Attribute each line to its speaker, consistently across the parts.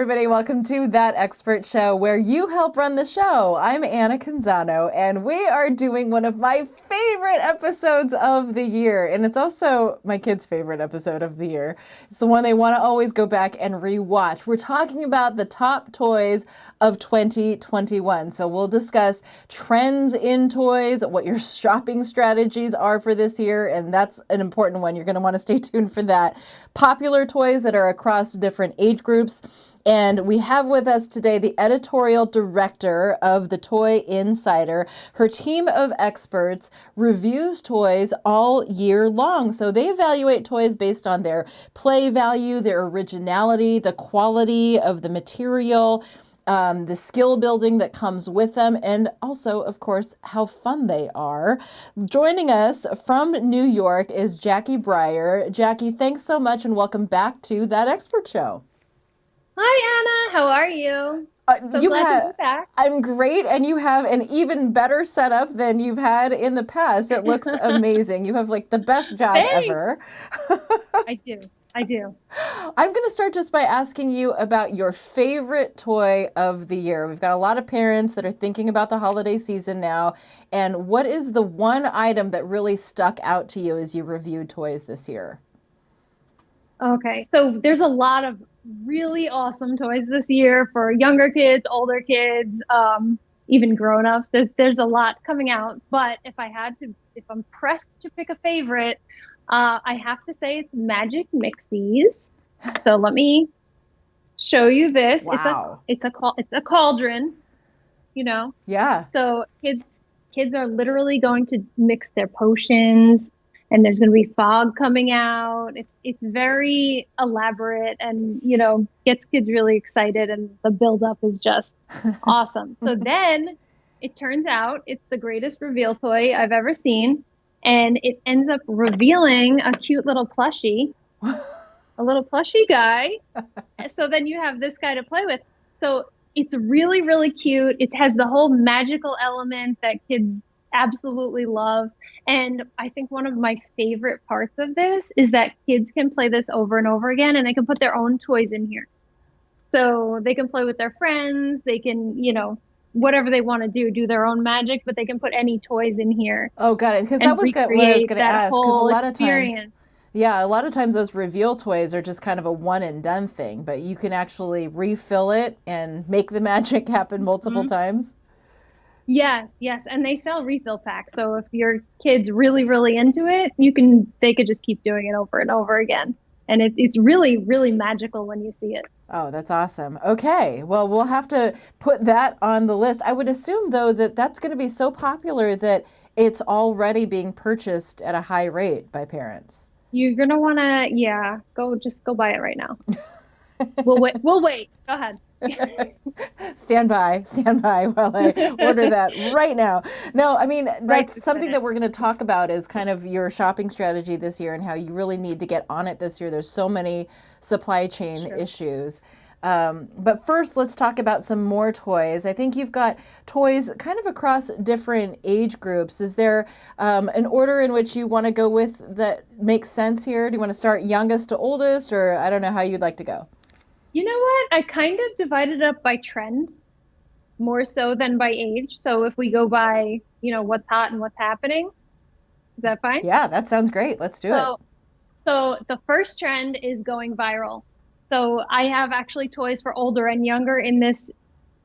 Speaker 1: everybody. Welcome to That Expert Show, where you help run the show. I'm Anna Canzano, and we are doing one of my favorite episodes of the year. And it's also my kids' favorite episode of the year. It's the one they want to always go back and rewatch. We're talking about the top toys of 2021. So we'll discuss trends in toys, what your shopping strategies are for this year, and that's an important one. You're going to want to stay tuned for that. Popular toys that are across different age groups. And we have with us today the editorial director of the Toy Insider. Her team of experts reviews toys all year long. So they evaluate toys based on their play value, their originality, the quality of the material, the skill building that comes with them, and also, of course, how fun they are. Joining us from New York is Jackie Breyer. Jackie, thanks so much and welcome back to That Expert Show.
Speaker 2: Hi, Anna. How are you? So glad to be back.
Speaker 1: I'm great, and you have an even better setup than you've had in the past. It looks amazing. You have like the best job ever.
Speaker 2: I do.
Speaker 1: I'm going to start just by asking you about your favorite toy of the year. We've got a lot of parents that are thinking about the holiday season now. And what is the one item that really stuck out to you as you reviewed toys this year?
Speaker 2: Okay, so there's a lot of really awesome toys this year for younger kids, older kids, even grown-ups. There's a lot coming out, but if I'm pressed to pick a favorite, I have to say it's Magic Mixies. So let me show you this.
Speaker 1: Wow.
Speaker 2: It's a cauldron, you know.
Speaker 1: Yeah.
Speaker 2: So kids are literally going to mix their potions, and there's going to be fog coming out. It's very elaborate, and gets kids really excited, and the buildup is just awesome. So then it turns out it's the greatest reveal toy I've ever seen, and it ends up revealing a cute little plushie, a little plushie guy. So then you have this guy to play with. So it's really, really cute. It has the whole magical element that kids absolutely love. And I think one of my favorite parts of this is that kids can play this over and over again, and they can put their own toys in here. So they can play with their friends. They can, whatever they want to do their own magic, but they can put any toys in here.
Speaker 1: Oh, got it. Because that was what I was going to ask. Because a lot of times those reveal toys are just kind of a one and done thing, but you can actually refill it and make the magic happen multiple times.
Speaker 2: Yes. And they sell refill packs. So if your kid's really, really into it, they could just keep doing it over and over again. And it's really, really magical when you see it.
Speaker 1: Oh, that's awesome. Okay. Well, we'll have to put that on the list. I would assume, though, that that's going to be so popular that it's already being purchased at a high rate by parents.
Speaker 2: You're going to want to, go buy it right now. We'll wait. Go ahead.
Speaker 1: Stand by while I order that right now. No, I mean, that's something that we're going to talk about is kind of your shopping strategy this year and how you really need to get on it this year. There's so many supply chain issues. But first, let's talk about some more toys. I think you've got toys kind of across different age groups. Is there an order in which you want to go with that makes sense here? Do you want to start youngest to oldest, or I don't know how you'd like to go?
Speaker 2: You know what? I kind of divided up by trend more so than by age. So if we go by, what's hot and what's happening, is that fine?
Speaker 1: Yeah, that sounds great. Let's do it.
Speaker 2: So the first trend is going viral. So I have actually toys for older and younger in this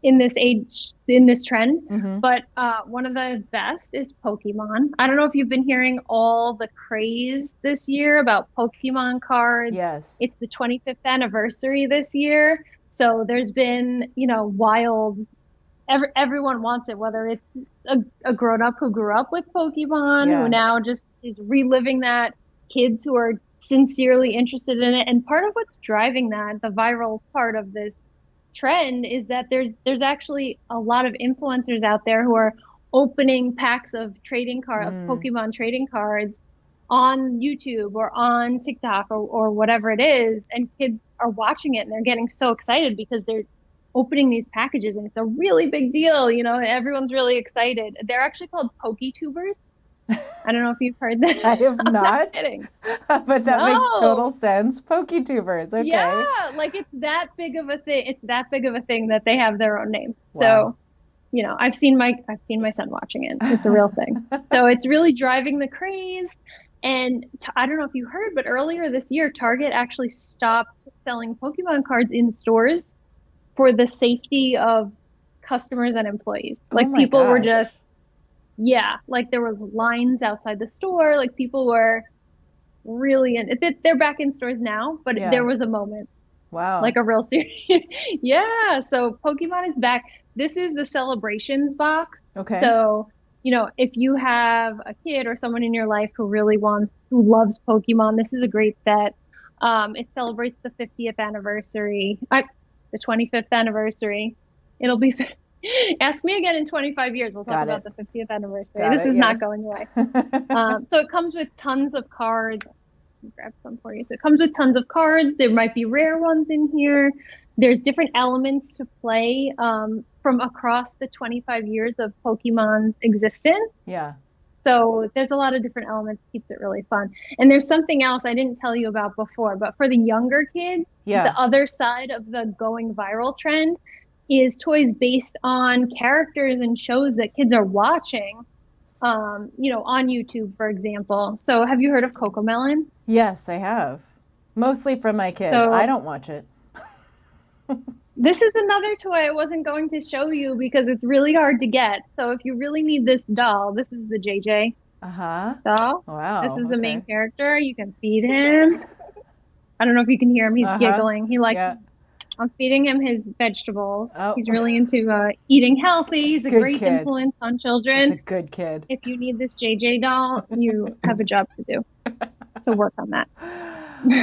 Speaker 2: trend.
Speaker 1: Mm-hmm.
Speaker 2: But one of the best is Pokemon. I don't know if you've been hearing all the craze this year about Pokemon cards.
Speaker 1: Yes.
Speaker 2: It's the 25th anniversary this year. So there's been, wild, everyone wants it, whether it's a grown-up who grew up with Pokemon, who now just is reliving that, kids who are sincerely interested in it. And part of what's driving that, the viral part of this trend, is that there's actually a lot of influencers out there who are opening packs of Pokemon trading cards on YouTube or on TikTok or whatever it is, and kids are watching it and they're getting so excited because they're opening these packages and it's a really big deal, everyone's really excited. They're actually called PokeTubers. I don't know if you've heard that.
Speaker 1: I have
Speaker 2: I'm not
Speaker 1: not,
Speaker 2: kidding.
Speaker 1: but that makes
Speaker 2: No.
Speaker 1: total sense. PokeTubers,
Speaker 2: Yeah,
Speaker 1: okay.
Speaker 2: like it's that big of a thing. It's that big of a thing that they have their own name.
Speaker 1: Wow.
Speaker 2: So, I've seen my son watching it. It's a real thing. So it's really driving the craze. And I don't know if you heard, but earlier this year, Target actually stopped selling Pokemon cards in stores for the safety of customers and employees.
Speaker 1: Oh
Speaker 2: Like
Speaker 1: my
Speaker 2: people were
Speaker 1: gosh.
Speaker 2: just, yeah, like there were lines outside the store. Like people were really in it. They're back in stores now, but there
Speaker 1: Yeah.
Speaker 2: was a moment, like
Speaker 1: Wow.
Speaker 2: a real serious. Yeah, so Pokemon is back. This is the celebrations box.
Speaker 1: Okay.
Speaker 2: So, if you have a kid or someone in your life who loves Pokemon, this is a great set. It celebrates the 50th anniversary, the 25th anniversary. It'll be, ask me again in 25 years. We'll talk
Speaker 1: Got
Speaker 2: about
Speaker 1: it.
Speaker 2: the 50th anniversary.
Speaker 1: Got
Speaker 2: This
Speaker 1: it.
Speaker 2: is not
Speaker 1: Yes.
Speaker 2: going away. So it comes with tons of cards. Grab some for you. So it comes with tons of cards. There might be rare ones in here. There's different elements to play from across the 25 years of Pokemon's existence.
Speaker 1: Yeah.
Speaker 2: So there's a lot of different elements, keeps it really fun. And there's something else I didn't tell you about before, but for the younger kids,
Speaker 1: Yeah.
Speaker 2: the other side of the going viral trend is toys based on characters and shows that kids are watching, on YouTube, for example. So have you heard of Cocomelon?
Speaker 1: Yes, I have. Mostly from my kids. I
Speaker 2: So
Speaker 1: don't watch it.
Speaker 2: this is another toy I wasn't going to show you because it's really hard to get. So if you really need this doll, this is the JJ
Speaker 1: Uh-huh.
Speaker 2: doll. This
Speaker 1: Wow.
Speaker 2: is the main
Speaker 1: Okay.
Speaker 2: character. You can feed him. I don't know if you can hear him. He's
Speaker 1: Uh-huh.
Speaker 2: giggling. He likes,
Speaker 1: Yeah.
Speaker 2: I'm feeding him his vegetables.
Speaker 1: Oh,
Speaker 2: He's really into eating healthy. He's a
Speaker 1: good
Speaker 2: great
Speaker 1: kid.
Speaker 2: influence on
Speaker 1: It's a
Speaker 2: children.
Speaker 1: good kid.
Speaker 2: If you need this JJ doll, you have a job to do. So work on that.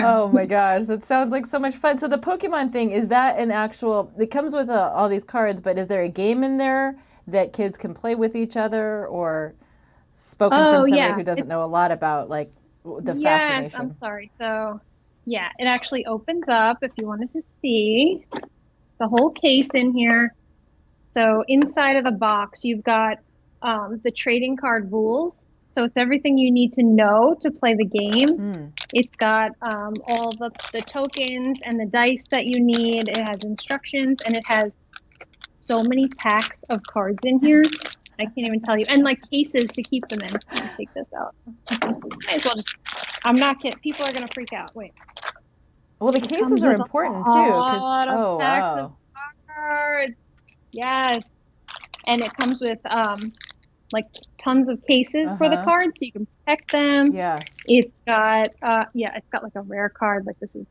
Speaker 1: Oh my gosh, that sounds like so much fun. So the Pokemon thing, is that an actual, it comes with all these cards, but is there a game in there that kids can play with each other, or spoken from
Speaker 2: Oh
Speaker 1: somebody
Speaker 2: yeah.
Speaker 1: who doesn't know a lot about like the
Speaker 2: Yes, I'm
Speaker 1: fascination?
Speaker 2: sorry. So, yeah, it actually opens up if you wanted to see the whole case in here. So, inside of the box, you've got the trading card rules. So, it's everything you need to know to play the game. It's got all the tokens and the dice that you need. It has instructions and it has so many packs of cards in here. I can't even tell you. And like cases to keep them in. Let me take this out. Might as well just, I'm not kidding. People are going to freak out. Wait.
Speaker 1: Well, the
Speaker 2: It
Speaker 1: cases
Speaker 2: comes
Speaker 1: are
Speaker 2: with a
Speaker 1: important too, because,
Speaker 2: lot of
Speaker 1: oh
Speaker 2: packs of
Speaker 1: wow.
Speaker 2: cards. Yes. And it comes with like tons of cases for the
Speaker 1: Uh-huh.
Speaker 2: cards so you can protect them.
Speaker 1: Yeah.
Speaker 2: It's got it's got like a rare card, like this is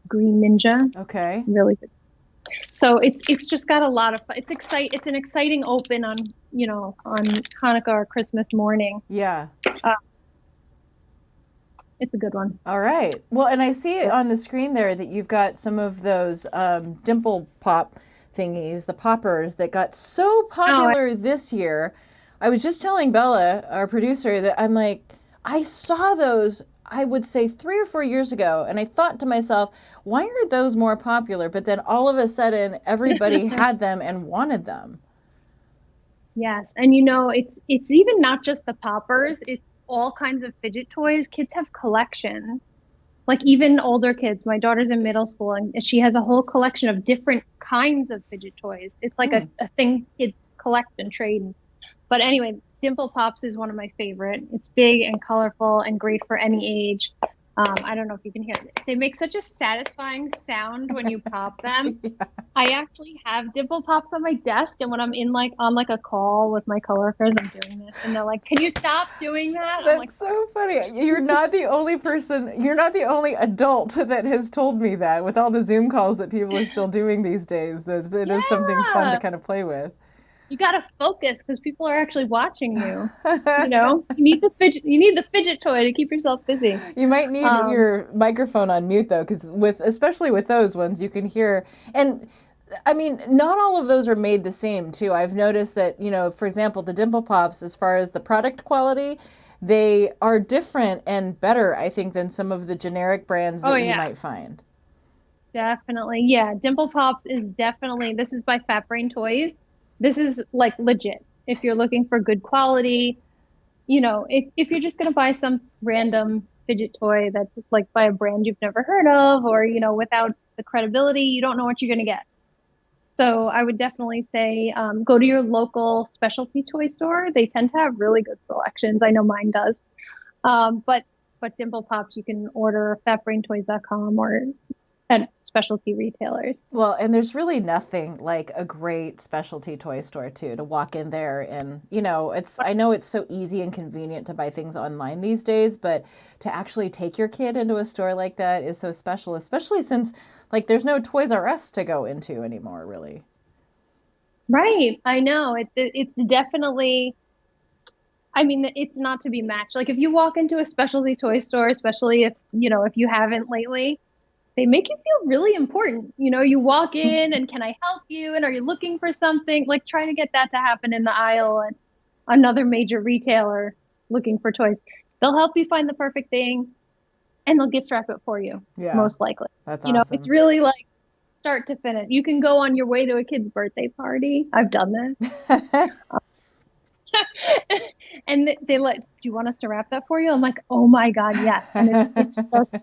Speaker 2: Green Ninja.
Speaker 1: Okay.
Speaker 2: Really good. So it's just got a lot of fun. It's an exciting open on Hanukkah or Christmas morning.
Speaker 1: Yeah.
Speaker 2: It's a good one.
Speaker 1: All right. Well, and I see on the screen there that you've got some of those dimple pop thingies, the poppers that got so popular this year. I was just telling Bella, our producer, that I'm like, I saw those, I would say 3 or 4 years ago, and I thought to myself, why are those more popular? But then all of a sudden, everybody had them and wanted them.
Speaker 2: Yes, and it's even not just the poppers, it's all kinds of fidget toys. Kids have collections. Like even older kids, my daughter's in middle school and she has a whole collection of different kinds of fidget toys. It's like a thing kids collect and trade. But anyway, Dimple Pops is one of my favorite. It's big and colorful and great for any age. I don't know if you can hear it. They make such a satisfying sound when you pop them.
Speaker 1: Yeah.
Speaker 2: I actually have Dimple Pops on my desk, and when I'm on a call with my coworkers, I'm doing this, and they're like, "Can you stop doing that?" I'm like,
Speaker 1: That's so funny. You're not the only person, you're not the only adult that has told me that with all the Zoom calls that people are still doing these days, that it is something fun to
Speaker 2: "Yeah,
Speaker 1: kind of play with.
Speaker 2: you gotta focus because people are actually watching you. You need the fidget toy to keep yourself busy."
Speaker 1: You might need your microphone on mute though, because especially with those ones, you can hear, and I mean, not all of those are made the same too. I've noticed that, for example, the Dimple Pops, as far as the product quality, they are different and better, I think, than some of the generic brands
Speaker 2: Oh
Speaker 1: that you
Speaker 2: yeah,
Speaker 1: might find.
Speaker 2: definitely. Yeah, Dimple Pops is definitely. This is by Fat Brain Toys. This is like legit. If you're looking for good quality, if you're just going to buy some random fidget toy that's like by a brand you've never heard of, or, without the credibility, you don't know what you're going to get. So I would definitely say go to your local specialty toy store. They tend to have really good selections. I know mine does. But Dimple Pops, you can order fatbraintoys.com or at specialty retailers.
Speaker 1: Well, and there's really nothing like a great specialty toy store too, to walk in there and, I know it's so easy and convenient to buy things online these days, but to actually take your kid into a store like that is so special, especially since like there's no Toys R Us to go into anymore, really.
Speaker 2: Right. I know. It's definitely, I mean, it's not to be matched. Like if you walk into a specialty toy store, especially if you haven't lately, they make you feel really important. You walk in and can I help you? And are you looking for something? Like trying to get that to happen in the aisle at another major retailer looking for toys. They'll help you find the perfect thing and they'll gift wrap it for you, most likely.
Speaker 1: That's awesome.
Speaker 2: It's really like start to finish. You can go on your way to a kid's birthday party. I've done this. And they're like, do you want us to wrap that for you? I'm like, oh my God, yes. And it's just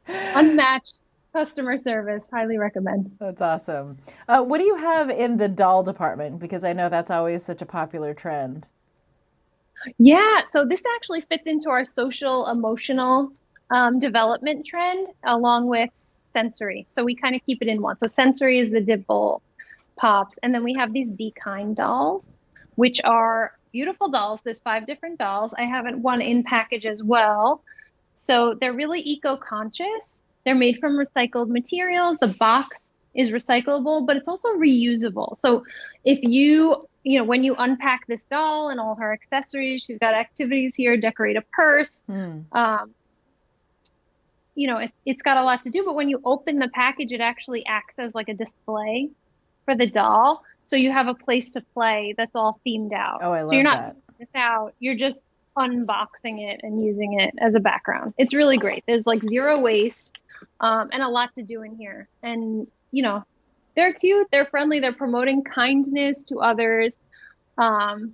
Speaker 2: unmatched customer service. Highly recommend.
Speaker 1: That's awesome. What do you have in the doll department? Because I know that's always such a popular trend.
Speaker 2: Yeah, so this actually fits into our social emotional development trend along with sensory. So we kind of keep it in one. So sensory is the Dimple Pops. And then we have these Be Kind dolls, which are beautiful dolls. There's 5 different dolls. I have one in package as well. So they're really eco-conscious. They're made from recycled materials. The box is recyclable, but it's also reusable. So if when you unpack this doll and all her accessories, she's got activities here, decorate a purse. It's got a lot to do, but when you open the package, it actually acts as like a display for the doll. So you have a place to play that's all themed out.
Speaker 1: Oh, I love that.
Speaker 2: So you're not without, you're just unboxing it and using it as a background. It's really great. There's like 0 waste and a lot to do in here. And, they're cute, they're friendly, they're promoting kindness to others and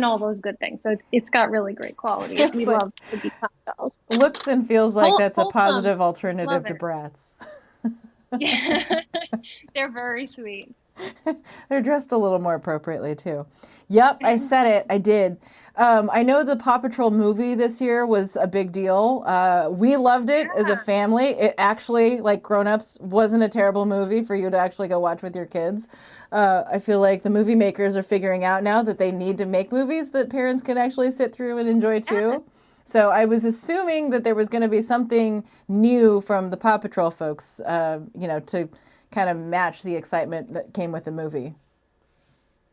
Speaker 2: all those good things. So it's got really great quality. We love the Be Kind dolls.
Speaker 1: Looks and feels like that's a positive alternative to Bratz.
Speaker 2: Yeah. They're very sweet.
Speaker 1: They're dressed a little more appropriately too. Yep, I said it. I did. I know the Paw Patrol movie this year was a big deal. We loved it as a family. It actually, like grown-ups, wasn't a terrible movie for you to actually go watch with your kids. I feel like the movie makers are figuring out now that they need to make movies that parents can actually sit through and enjoy too. So I was assuming that there was going to be something new from the Paw Patrol folks, to kind of match the excitement that came with the movie.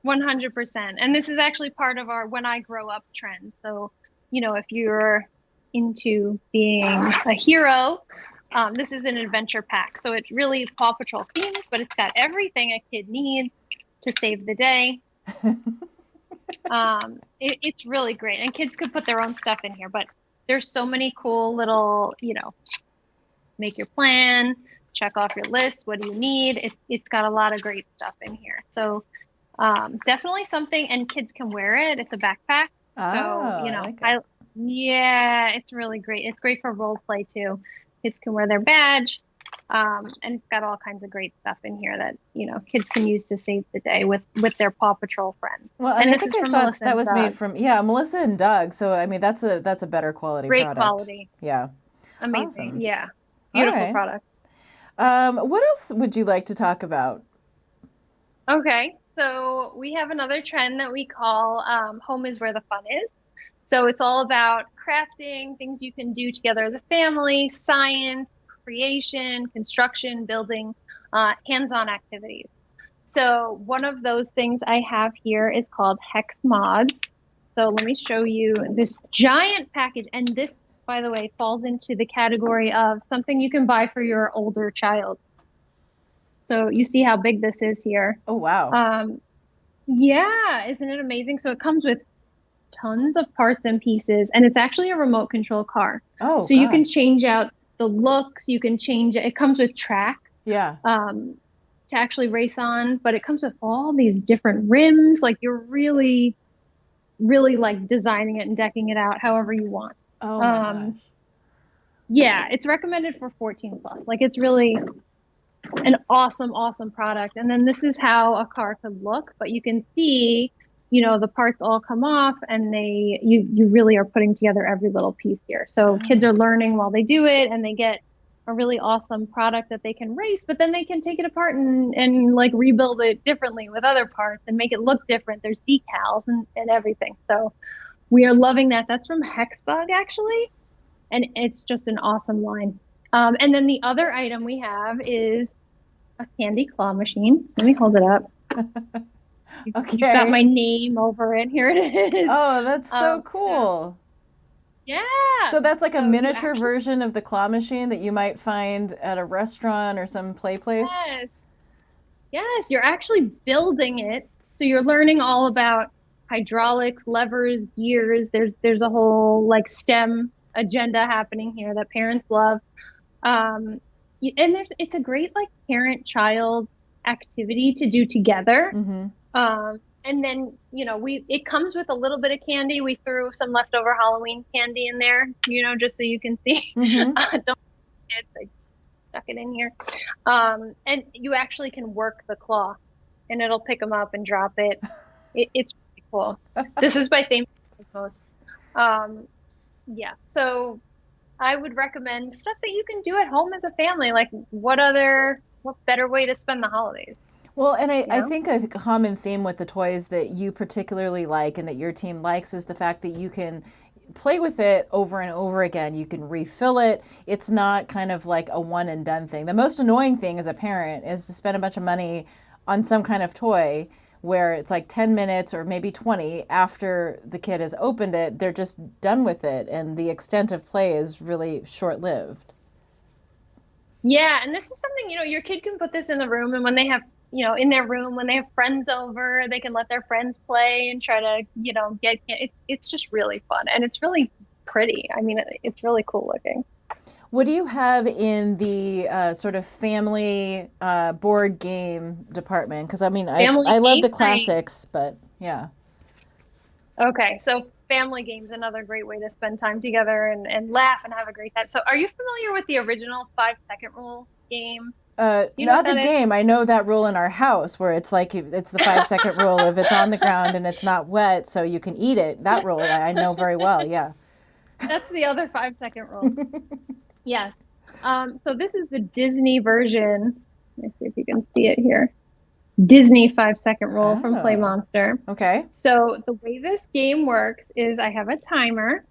Speaker 2: 100%. And this is actually part of our When I Grow Up trend. So, if you're into being a hero, this is an adventure pack. So it's really Paw Patrol themed, but it's got everything a kid needs to save the day. It's really great. And kids could put their own stuff in here, but there's so many cool little, make your plan, check off your list. What do you need? It's got a lot of great stuff in here. So definitely something, and kids can wear it. It's a backpack. Yeah, it's really great. It's great for role play too. Kids can wear their badge. And it's got all kinds of great stuff in here that, kids can use to save the day with their Paw Patrol friends.
Speaker 1: Well, and I think I saw that was made from, Melissa and Doug. So, I mean, that's a better quality product.
Speaker 2: Great quality.
Speaker 1: Yeah.
Speaker 2: Amazing.
Speaker 1: Awesome.
Speaker 2: Yeah. Beautiful product.
Speaker 1: What else would you like to talk about?
Speaker 2: Okay. So we have another trend that we call Home is Where the Fun Is. So it's all about crafting, things you can do together as a family, science, creation, construction, building, hands-on activities. So one of those things I have here is called Hex Mods. So let me show you this giant package. And this, by the way, falls into the category of something you can buy for your older child. So you see how big this is here.
Speaker 1: Oh, wow.
Speaker 2: Yeah, isn't it amazing? So it comes with tons of parts and pieces, and it's actually a remote control car.
Speaker 1: Oh,
Speaker 2: so you can change out the looks, you can change it. It comes with track.
Speaker 1: Yeah.
Speaker 2: To actually race on, but it comes with all these different rims. Like you're really really like designing it and decking it out however you want.
Speaker 1: Oh my gosh.
Speaker 2: Yeah, it's recommended for 14 plus. Like it's really an awesome, awesome product. And then this is how a car could look, but you can see, you know, the parts all come off and you really are putting together every little piece here. So kids are learning while they do it, and they get a really awesome product that they can race, but then they can take it apart and like rebuild it differently with other parts and make it look different. There's decals and everything. So we are loving that. That's from Hexbug actually. And it's just an awesome line. And then the other item we have is a candy claw machine. Let me hold it up.
Speaker 1: Okay.
Speaker 2: You've got my name over it. Here it is.
Speaker 1: Oh, that's so cool.
Speaker 2: Yeah.
Speaker 1: So that's like a miniature version of the claw machine that you might find at a restaurant or some play place?
Speaker 2: Yes. Yes, you're actually building it. So you're learning all about hydraulics, levers, gears. There's a whole like STEM agenda happening here that parents love. And it's a great like parent-child activity to do together. And then, you know, it comes with a little bit of candy. We threw some leftover Halloween candy in there, you know, just so you can see. Don't kids, I just stuck it in here. And you actually can work the claw, and it'll pick them up and drop it. It's pretty cool. This is by Thames Most. Yeah, so I would recommend stuff that you can do at home as a family. Like what better way to spend the holidays?
Speaker 1: Well, and I think a common theme with the toys that you particularly like and that your team likes is the fact that you can play with it over and over again. You can refill it. It's not kind of like a one and done thing. The most annoying thing as a parent is to spend a bunch of money on some kind of toy where it's like 10 minutes or maybe 20 after the kid has opened it, they're just done with it. And the extent of play is really short-lived.
Speaker 2: Yeah, and this is something, you know, your kid can put this in the room, and when they have, you know, in their room, when they have friends over, they can let their friends play and try to, you know, it's just really fun, and it's really pretty. I mean, it's really cool looking.
Speaker 1: What do you have in the sort of family board game department? Because I mean, I love the classics, but yeah.
Speaker 2: Okay, so family games, another great way to spend time together and laugh and have a great time. So are you familiar with the original 5-second rule game?
Speaker 1: Not the game. I know that rule in our house where it's like it's the 5-second rule if it's on the ground and it's not wet, so you can eat it. That rule I know very well. Yeah.
Speaker 2: That's the other 5-second rule. Yes. So this is the Disney version. Let me see if you can see it here. Disney 5-second rule from Play Monster.
Speaker 1: Okay.
Speaker 2: So the way this game works is I have a timer.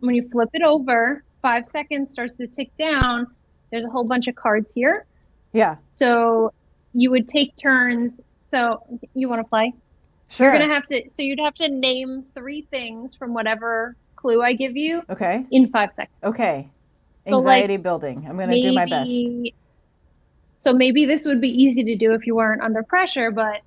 Speaker 2: When you flip it over, 5 seconds starts to tick down. There's a whole bunch of cards here.
Speaker 1: Yeah.
Speaker 2: So you would take turns. So you want to play?
Speaker 1: Sure.
Speaker 2: You'd have to name 3 things from whatever clue I give you.
Speaker 1: Okay.
Speaker 2: In 5 seconds.
Speaker 1: Okay. Anxiety building. I'm going to do my best.
Speaker 2: So maybe this would be easy to do if you weren't under pressure, but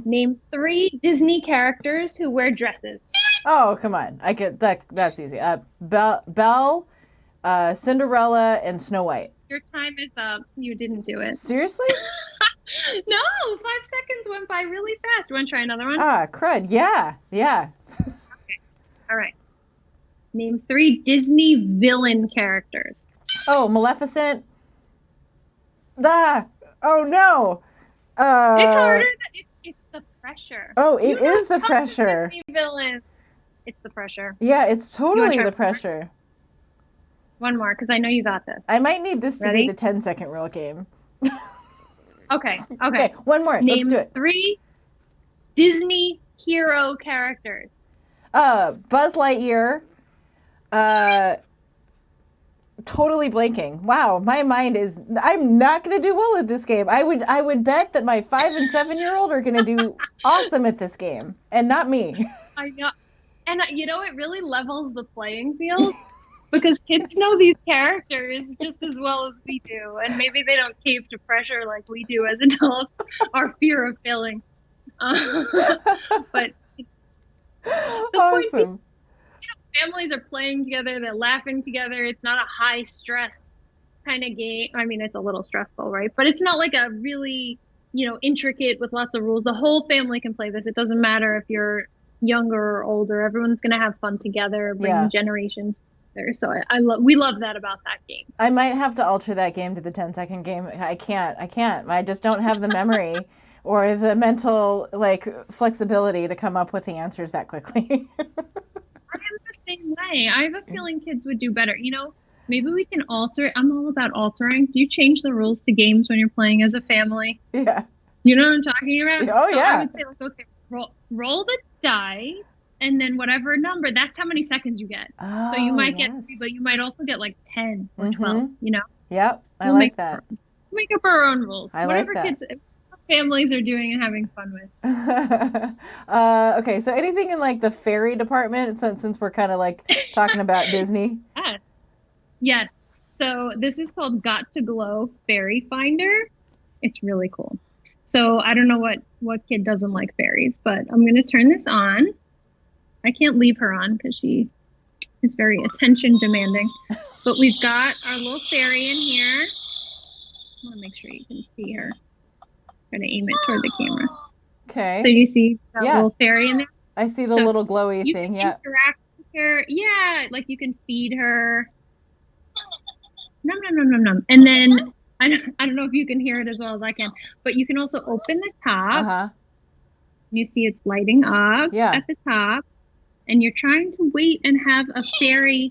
Speaker 2: name 3 Disney characters who wear dresses.
Speaker 1: Oh, come on. I could that's easy. Belle, Cinderella, and Snow White.
Speaker 2: Your time is up. You didn't do it.
Speaker 1: Seriously?
Speaker 2: No, 5 seconds went by really fast. You want to try another one?
Speaker 1: Crud. Yeah.
Speaker 2: Okay. All right. Name 3 Disney villain characters.
Speaker 1: Oh, Maleficent. Oh no.
Speaker 2: It's harder. It's the pressure.
Speaker 1: Oh, it is the pressure.
Speaker 2: Disney villain. It's the pressure.
Speaker 1: Yeah, it's totally the pressure.
Speaker 2: One more, because I know you got this.
Speaker 1: I might need this to be the 10-second rule game.
Speaker 2: Okay.
Speaker 1: One more. Let's do it.
Speaker 2: 3 Disney hero characters.
Speaker 1: Buzz Lightyear. Totally blanking. Wow, my mind is. I'm not going to do well at this game. I would bet that my 5 and 7-year-old are going to do awesome at this game, and not me.
Speaker 2: I know, and you know, it really levels the playing field because kids know these characters just as well as we do, and maybe they don't cave to pressure like we do as adults, our fear of failing. But
Speaker 1: awesome.
Speaker 2: Families are playing together, they're laughing together. It's not a high stress kind of game. I mean, it's a little stressful, right? But it's not like a really, you know, intricate with lots of rules. The whole family can play this. It doesn't matter if you're, younger or older, everyone's going to have fun together, bringing
Speaker 1: Yeah.
Speaker 2: generations together. So we love that about that game.
Speaker 1: I might have to alter that game to the 10-second game. I can't. I just don't have the memory or the mental like flexibility to come up with the answers that quickly.
Speaker 2: I am the same way. I have a feeling kids would do better. Maybe we can alter. I'm all about altering. Do you change the rules to games when you're playing as a family?
Speaker 1: Yeah.
Speaker 2: You know what I'm talking about?
Speaker 1: Oh,
Speaker 2: So
Speaker 1: yeah.
Speaker 2: I would say, like, okay, roll the die, and then whatever number, that's how many seconds you get. So you might get 3, but you might also get like 10 or 12,
Speaker 1: Yep. I
Speaker 2: We'll
Speaker 1: like that.
Speaker 2: Make up our own rules.
Speaker 1: I
Speaker 2: Whatever
Speaker 1: like that.
Speaker 2: kids, families are doing and having fun with.
Speaker 1: Okay, so anything in like the fairy department, since we're kind of like talking about Disney?
Speaker 2: Yes. So this is called Got to Glow Fairy Finder. It's really cool. So I don't know what kid doesn't like fairies, but I'm going to turn this on. I can't leave her on because she is very attention demanding. But we've got our little fairy in here. I want to make sure you can see her. Try to aim it toward the camera.
Speaker 1: Okay.
Speaker 2: So you see that little fairy in there?
Speaker 1: I see the little glowy thing. Yeah.
Speaker 2: Interact with her. Yeah, like you can feed her. Nom nom nom nom nom. And then I don't know if you can hear it as well as I can, but you can also open the top. You see it's lighting up at the top, and you're trying to wait and have a fairy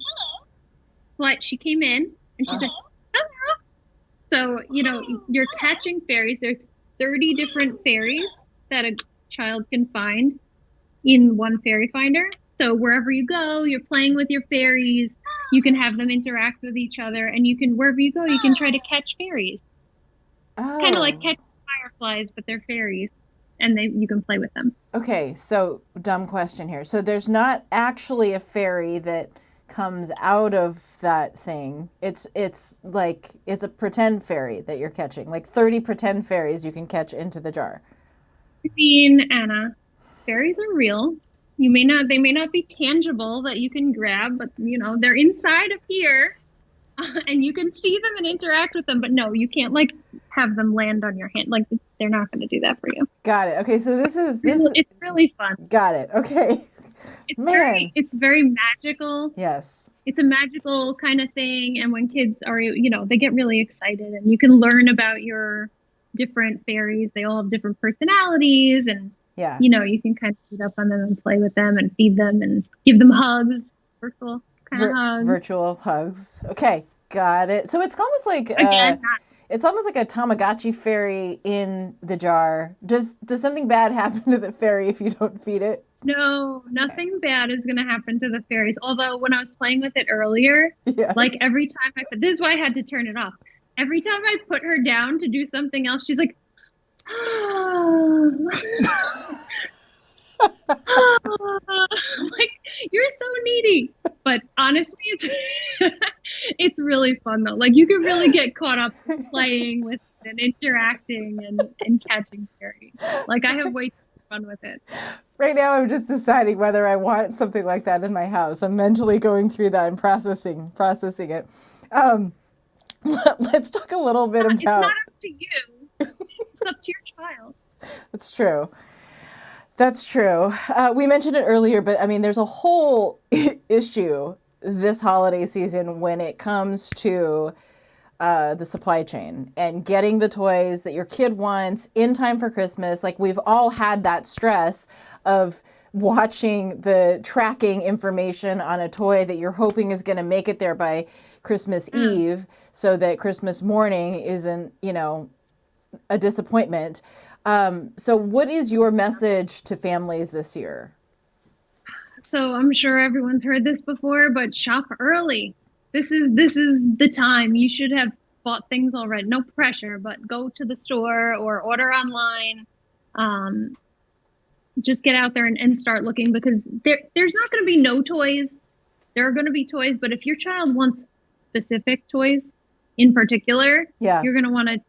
Speaker 2: flight. She came in and she said, hello. So, you're catching fairies. There's 30 different fairies that a child can find in one fairy finder. So wherever you go, you're playing with your fairies. You can have them interact with each other, and wherever you go, you can try to catch fairies. Kind of like catching fireflies, but they're fairies, and you can play with them.
Speaker 1: Okay, so dumb question here. So there's not actually a fairy that comes out of that thing. It's a pretend fairy that you're catching. Like 30 pretend fairies you can catch into the jar.
Speaker 2: I mean, Anna, fairies are real. They may not be tangible that you can grab, but they're inside of here, and you can see them and interact with them. But no, you can't like have them land on your hand. Like they're not going to do that for you.
Speaker 1: Got it. Okay, so this is
Speaker 2: it's really fun.
Speaker 1: Got it. Okay.
Speaker 2: It's very magical.
Speaker 1: Yes.
Speaker 2: It's a magical kind of thing, and when kids are, they get really excited, and you can learn about your different fairies. They all have different personalities, and you can kind of beat up on them and play with them and feed them and give them hugs, virtual kind of hugs.
Speaker 1: Virtual hugs. Okay, got it. So it's almost like it's almost like a Tamagotchi fairy in the jar. Does something bad happen to the fairy if you don't feed it?
Speaker 2: No, nothing bad is going to happen to the fairies. Although when I was playing with it earlier, like every time this is why I had to turn it off. Every time I put her down to do something else, she's like, like, you're so needy. But honestly, it's really fun though. Like you can really get caught up playing with it and interacting and catching fairies. Like I have way too much fun with it.
Speaker 1: Right now I'm just deciding whether I want something like that in my house. I'm mentally going through that and processing it. Let's talk a little bit about... It's
Speaker 2: not up to you. It's up to your child.
Speaker 1: That's true. That's true. We mentioned it earlier, but I mean, there's a whole issue this holiday season when it comes to the supply chain and getting the toys that your kid wants in time for Christmas. Like we've all had that stress of watching the tracking information on a toy that you're hoping is going to make it there by Christmas Eve so that Christmas morning isn't, a disappointment. So what is your message to families this year?
Speaker 2: So I'm sure everyone's heard this before, but shop early. This is the time. You should have bought things already. No pressure, but go to the store or order online. Just get out there and start looking because there's not going to be no toys. There are going to be toys, but if your child wants specific toys in particular, you're going to want to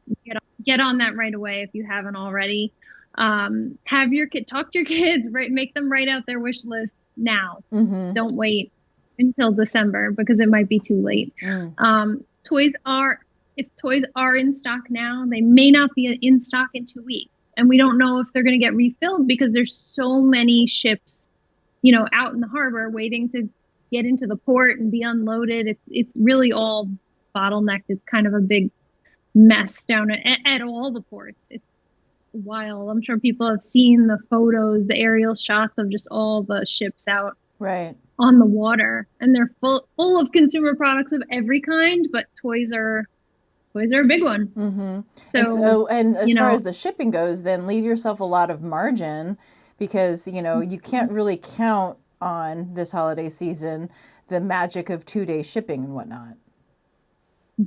Speaker 2: get on that right away if you haven't already. Have your kid talk to your kids, right? Make them write out their wish list now. Mm-hmm. Don't wait until December because it might be too late. If toys are in stock now, they may not be in stock in 2 weeks. And we don't know if they're going to get refilled because there's so many ships out in the harbor waiting to get into the port and be unloaded. It's really all bottlenecked. It's kind of a big mess down at all the ports. It's wild. I'm sure people have seen the photos, the aerial shots of just all the ships out
Speaker 1: Right.
Speaker 2: on the water, and they're full of consumer products of every kind, but toys are a big one.
Speaker 1: Mm-hmm.
Speaker 2: So,
Speaker 1: and as far as the shipping goes, then leave yourself a lot of margin, because, you can't really count on this holiday season the magic of 2-day shipping and whatnot.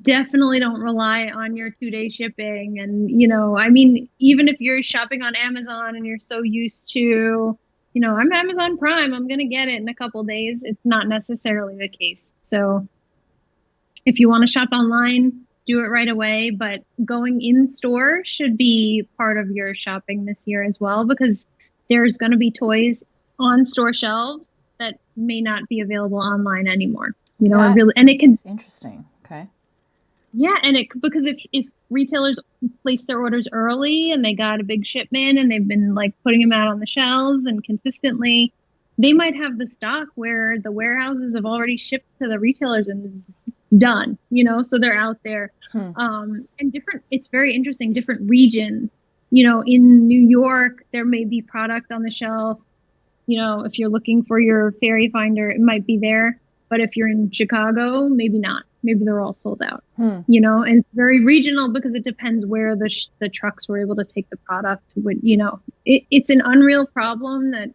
Speaker 2: Definitely don't rely on your 2-day shipping. And, I mean, even if you're shopping on Amazon and you're so used to, I'm Amazon Prime, I'm going to get it in a couple days, it's not necessarily the case. So if you want to shop online, do it right away. But going in store should be part of your shopping this year as well, because there's going to be toys on store shelves that may not be available online anymore. And it can.
Speaker 1: It's interesting. Okay.
Speaker 2: Yeah, and because if retailers place their orders early and they got a big shipment and they've been like putting them out on the shelves and consistently, they might have the stock where the warehouses have already shipped to the retailers and it's done, so they're out there. And it's very interesting, different regions. In New York, there may be product on the shelf. If you're looking for your fairy finder, it might be there. But if you're in Chicago, maybe not. Maybe they're all sold out. And it's very regional because it depends where the trucks were able to take the product. It's an unreal problem that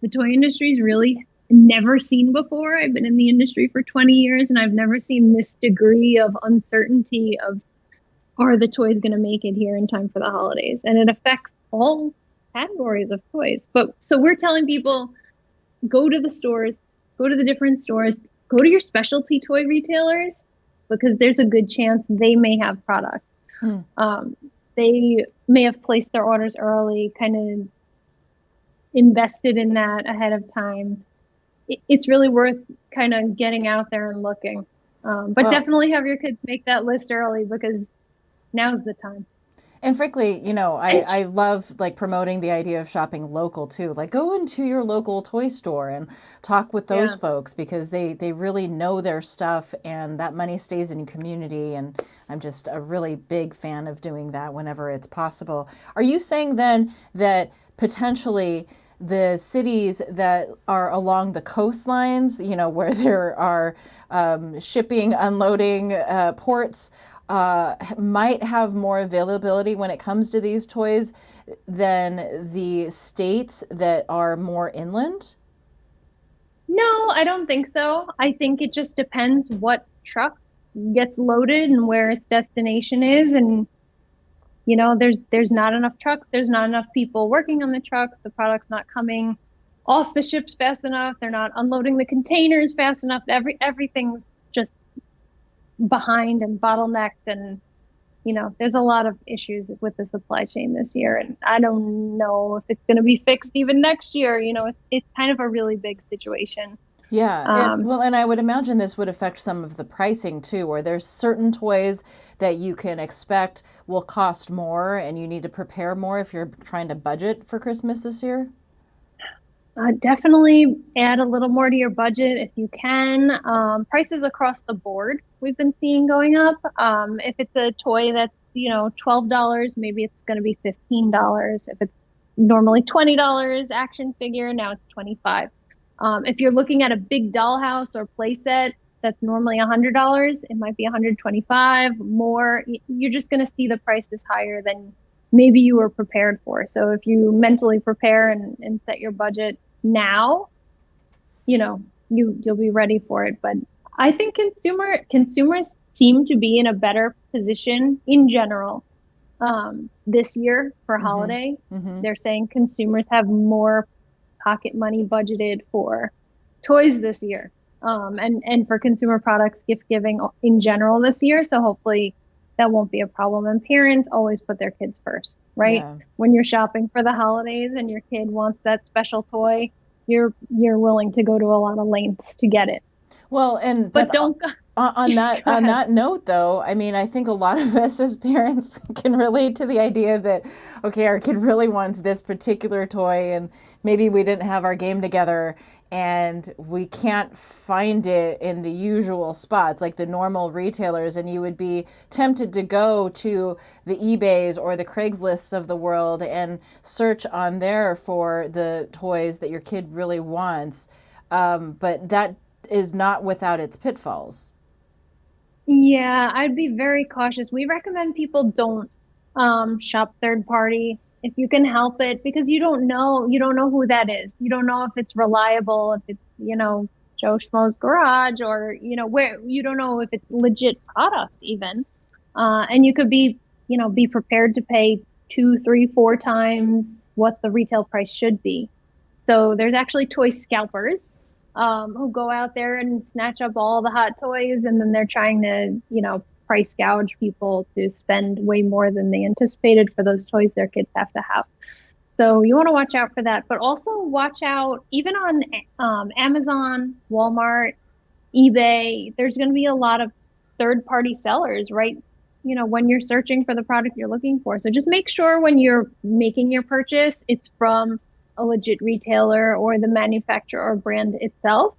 Speaker 2: the toy industry's really never seen before. I've been in the industry for 20 years and I've never seen this degree of uncertainty of, are the toys going to make it here in time for the holidays? And it affects all categories of toys. So we're telling people, go to the stores, go to the different stores, go to your specialty toy retailers, because there's a good chance they may have product. They may have placed their orders early, kind of invested in that ahead of time. It's really worth kind of getting out there and looking. But definitely have your kids make that list early, because now's the time.
Speaker 1: And frankly, I love like promoting the idea of shopping local too. Like, go into your local toy store and talk with those folks, because they really know their stuff and that money stays in community. And I'm just a really big fan of doing that whenever it's possible. Are you saying then that potentially the cities that are along the coastlines, where there are shipping, unloading ports, might have more availability when it comes to these toys than the states that are more inland?
Speaker 2: No, I don't think so. I think it just depends what truck gets loaded and where its destination is. And, there's not enough trucks. There's not enough people working on the trucks. The product's not coming off the ships fast enough. They're not unloading the containers fast enough. Everything's just behind and bottlenecked, and there's a lot of issues with the supply chain this year, and I don't know if it's going to be fixed even next year. It's kind of a really big situation.
Speaker 1: Yeah. And I would imagine this would affect some of the pricing too, where there's certain toys that you can expect will cost more and you need to prepare more if you're trying to budget for Christmas this year.
Speaker 2: Definitely add a little more to your budget if you can. Prices across the board we've been seeing going up. If it's a toy that's, $12, maybe it's going to be $15. If it's normally $20 action figure, now it's $25. If you're looking at a big dollhouse or playset that's normally $100, it might be $125 more. You're just going to see the prices higher than maybe you were prepared for. So if you mentally prepare and set your budget now, you'll be ready for it. But I think consumers seem to be in a better position in general this year for holiday. They're saying consumers have more pocket money budgeted for toys this year, and for consumer products, gift giving in general this year. So hopefully that won't be a problem. And parents always put their kids first, right? Yeah. When you're shopping for the holidays and your kid wants that special toy, you're willing to go to a lot of lengths to get it.
Speaker 1: Well,
Speaker 2: but don't Go
Speaker 1: On
Speaker 2: ahead.
Speaker 1: that note, though, I mean, I think a lot of us as parents can relate to the idea that, okay, our kid really wants this particular toy, and maybe we didn't have our game together, and we can't find it in the usual spots, like the normal retailers, and you would be tempted to go to the eBays or the Craigslists of the world and search on there for the toys that your kid really wants. But that is not without its pitfalls.
Speaker 2: Yeah, I'd be very cautious. We recommend people don't shop third party if you can help it, because you don't know who that is. You don't know if it's reliable, if it's, Joe Schmo's garage, or, where you don't know if it's legit product even. And you could be prepared to pay two, three, four times what the retail price should be. So there's actually toy scalpers who go out there and snatch up all the hot toys, and then they're trying to, price gouge people to spend way more than they anticipated for those toys their kids have to have. So you want to watch out for that, but also watch out even on Amazon, Walmart, eBay. There's going to be a lot of third-party sellers, right? When you're searching for the product you're looking for. So just make sure when you're making your purchase, it's from a legit retailer or the manufacturer or brand itself,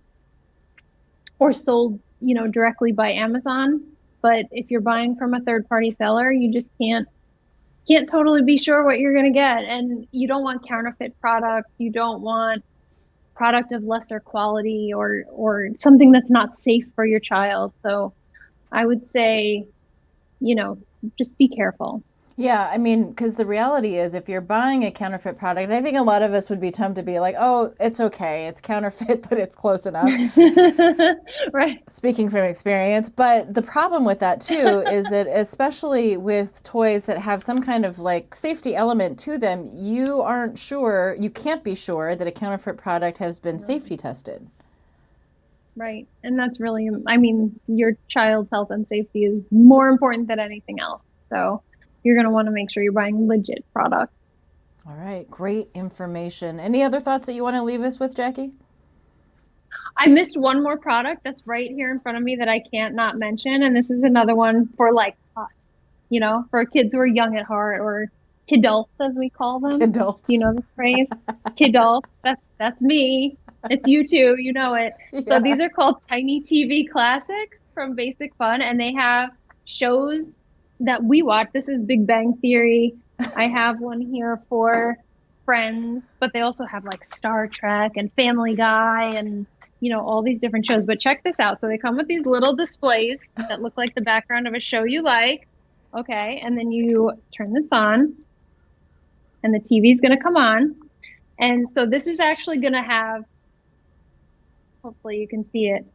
Speaker 2: or sold, directly by Amazon. But if you're buying from a third party seller, you just can't totally be sure what you're going to get. And you don't want counterfeit product. You don't want product of lesser quality, or something that's not safe for your child. So I would say, just be careful.
Speaker 1: Yeah, I mean, because the reality is, if you're buying a counterfeit product, I think a lot of us would be tempted to be like, oh, it's okay, it's counterfeit, but it's close enough.
Speaker 2: Right.
Speaker 1: Speaking from experience. But the problem with that, too, is that especially with toys that have some kind of like safety element to them, you can't be sure that a counterfeit product has been safety tested.
Speaker 2: Right. And that's really, I mean, your child's health and safety is more important than anything else. So you're going to want to make sure you're buying legit product.
Speaker 1: All right, great information. Any other thoughts that you want to leave us with, Jackie?
Speaker 2: I missed one more product that's right here in front of me that I can't not mention. And this is another one for like us, for kids who are young at heart, or kidults as we call them. You
Speaker 1: Adults.
Speaker 2: know this phrase? Kidults. That's me. It's you too. You know it. So
Speaker 1: Yeah.
Speaker 2: these are called Tiny TV Classics from Basic Fun, and they have shows that we watch. This is Big Bang Theory. I have one here for Friends, but they also have like Star Trek and Family Guy and all these different shows. But check this out. So they come with these little displays that look like the background of a show you like. Okay. And then you turn this on, and the TV is going to come on. And so this is actually going to have, hopefully you can see it.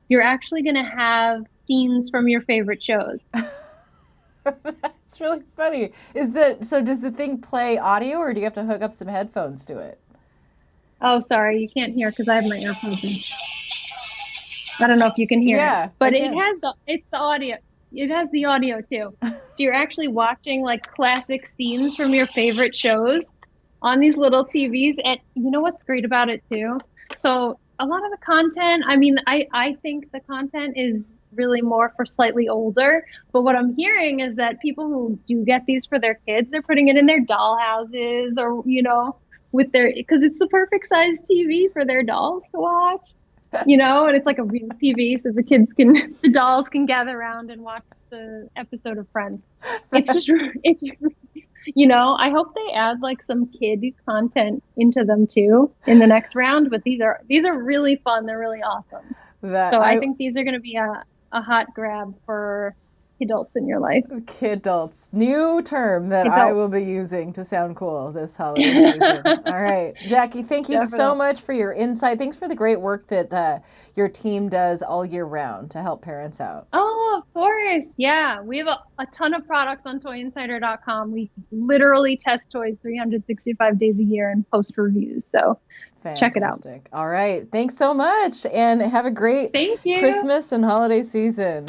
Speaker 2: You're actually going to have scenes from your favorite shows.
Speaker 1: That's really funny. Does the thing play audio, or do you have to hook up some headphones to it?
Speaker 2: Oh, sorry, you can't hear because I have my earphones in. I don't know if you can hear it,
Speaker 1: Yeah, I
Speaker 2: but
Speaker 1: can.
Speaker 2: it's the audio. It has the audio too. So you're actually watching like classic scenes from your favorite shows on these little TVs. And you know what's great about it too? So a lot of the content, I mean, I think the content is really more for slightly older, but what I'm hearing is that people who do get these for their kids, they're putting it in their doll houses, or, with because it's the perfect size TV for their dolls to watch. And it's like a real TV, so the dolls can gather around and watch the episode of Friends. It's just, it's, I hope they add like some kid content into them too in the next round, but these are really fun. They're really awesome.
Speaker 1: That
Speaker 2: So I
Speaker 1: I
Speaker 2: think these are going to be a hot grab for adults in your life.
Speaker 1: Kidults, new term that I
Speaker 2: Adults.
Speaker 1: will be using to sound cool this holiday season. All right, Jackie, thank you so
Speaker 2: Definitely.
Speaker 1: much for your insight. Thanks for the great work that your team does all year round to help parents out.
Speaker 2: Oh, of course. Yeah. We have a ton of products on toyinsider.com. We literally test toys 365 days a year and post reviews. So check it out.
Speaker 1: Fantastic. All right, thanks so much, and have a great
Speaker 2: Thank you.
Speaker 1: Christmas and holiday season.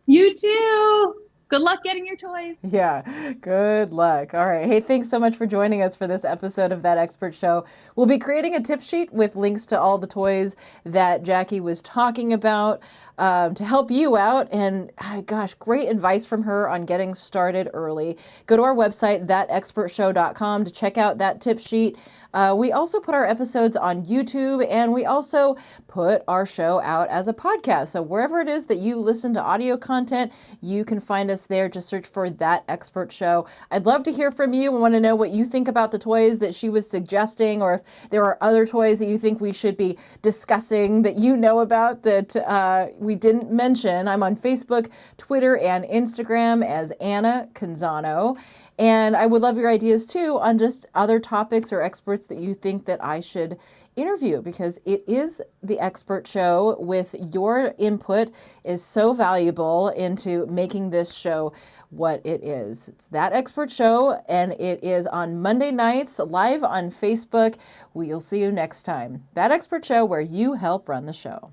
Speaker 2: You too. Good luck getting your toys.
Speaker 1: Yeah, good luck. All right. Hey, thanks so much for joining us for this episode of That Expert Show. We'll be creating a tip sheet with links to all the toys that Jackie was talking about. to help you out. And gosh, great advice from her on getting started early. Go to our website, thatexpertshow.com, to check out that tip sheet. We also put our episodes on YouTube, and we also put our show out as a podcast. So wherever it is that you listen to audio content, you can find us there. Just search for That Expert Show. I'd love to hear from you. I want to know what you think about the toys that she was suggesting, or if there are other toys that you think we should be discussing that you know about that we didn't mention. I'm on Facebook, Twitter, and Instagram as Anna Canzano. And I would love your ideas too on just other topics or experts that you think that I should interview, because it is the expert show. With your input is so valuable into making this show what it is. It's That Expert Show, and it is on Monday nights live on Facebook. We'll see you next time. That Expert Show, where you help run the show.